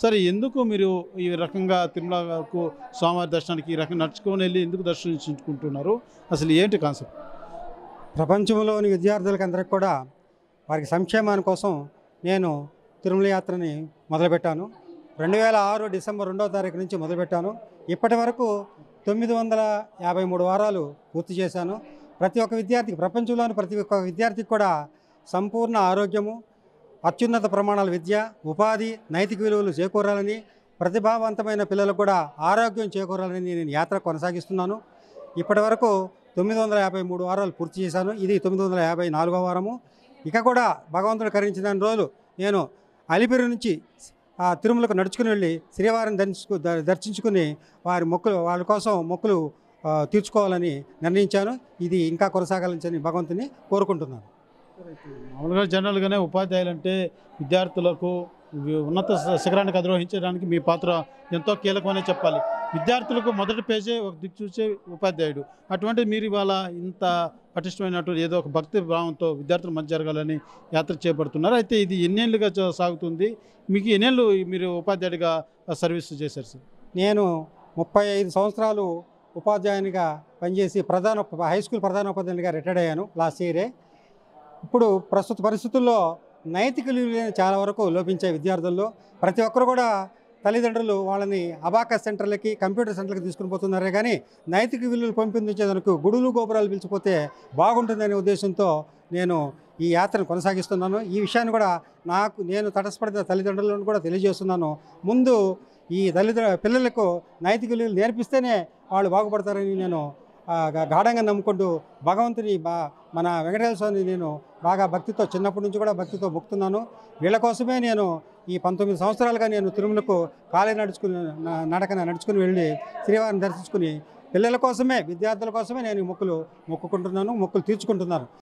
సరే ఎందుకు మీరు ఈ రకంగా తిరుమలకు స్వామివారి దర్శనానికి ఈ రకంగా నడుచుకొని వెళ్ళి ఎందుకు దర్శించుకుంటున్నారు? అసలు ఏంటి కాన్సెప్ట్? ప్రపంచంలోని విద్యార్థులకు అందరికి కూడా వారికి సంక్షేమాని కోసం నేను తిరుమల యాత్రని మొదలుపెట్టాను. 2006 డిసెంబర్ 2వ తారీఖు నుంచి మొదలుపెట్టాను. ఇప్పటి వరకు 953 వారాలు పూర్తి చేశాను. ప్రతి ఒక్క విద్యార్థికి, ప్రపంచంలోని ప్రతి ఒక్క విద్యార్థికి కూడా సంపూర్ణ ఆరోగ్యము, అత్యున్నత ప్రమాణాల విద్య, ఉపాధి, నైతిక విలువలు చేకూరాలని, ప్రతిభావంతమైన పిల్లలకు కూడా ఆరోగ్యం చేకూరాలని నేను యాత్ర కొనసాగిస్తున్నాను. ఇప్పటి వరకు 953 వారాలు పూర్తి చేశాను. ఇది 954వ వారము. ఇక కూడా భగవంతుడు కరుణించిన రోజులు నేను అలిపిరి నుంచి తిరుమలకు నడుచుకుని వెళ్ళి శ్రీవారిని దర్శించుకుని వాళ్ళ కోసం మొక్కులు తీర్చుకోవాలని నిర్ణయించాను. ఇది ఇంకా కొనసాగాలని భగవంతుని కోరుకుంటున్నాను. మామూలుగా జనరల్గానే ఉపాధ్యాయులు అంటే విద్యార్థులకు ఉన్నత శిఖరానికి అధిరోహించడానికి మీ పాత్ర ఎంతో కీలకమనే చెప్పాలి. విద్యార్థులకు మొదటి పేజే ఒక దిక్చూచే ఉపాధ్యాయుడు. అటువంటి మీరు ఇవాళ ఇంత పటిష్టమైనటువంటి ఏదో ఒక భక్తి భావంతో విద్యార్థుల మధ్య జరగాలని యాత్ర చేపడుతున్నారు. అయితే ఇది ఎన్నేళ్ళుగా సాగుతుంది? మీకు ఎన్నేళ్ళు మీరు ఉపాధ్యాయుడిగా సర్వీస్ చేశారు సార్? నేను 35 సంవత్సరాలు ఉపాధ్యాయునిగా పనిచేసి హై స్కూల్ ప్రధానోపాధ్యాయునిగా రిటైర్డ్ అయ్యాను లాస్ట్ ఇయరే. ఇప్పుడు ప్రస్తుత పరిస్థితుల్లో నైతిక విలువలు చాలా వరకు లోపించే విద్యార్థుల్లో. ప్రతి ఒక్కరు కూడా తల్లిదండ్రులు వాళ్ళని అబాకస్ సెంటర్లకి, కంప్యూటర్ సెంటర్లకి తీసుకుని పోతున్నారే కానీ నైతిక విలువలు పెంపొందించేందుకు గుడులు గోపురాలు పిలిచిపోతే బాగుంటుందనే ఉద్దేశంతో నేను ఈ యాత్రను కొనసాగిస్తున్నాను. ఈ విషయాన్ని కూడా నేను తటస్థపడిన తల్లిదండ్రులను కూడా తెలియజేస్తున్నాను. ముందు ఈ పిల్లలకు నైతిక విలువలు నేర్పిస్తేనే వాళ్ళు బాగుపడతారని నేను గాఢంగా నమ్ముకుంటూ భగవంతుని మన వెంకటేశ్వర స్వామిని నేను బాగా భక్తితో, చిన్నప్పటి నుంచి కూడా భక్తితో మొక్కుతున్నాను. వీళ్ళ కోసమే నేను ఈ 19 సంవత్సరాలుగా నేను తిరుమలకు నడుచుకుని వెళ్ళి శ్రీవారిని దర్శించుకుని పిల్లల కోసమే, విద్యార్థుల కోసమే నేను మొక్కులు తీర్చుకుంటున్నాను.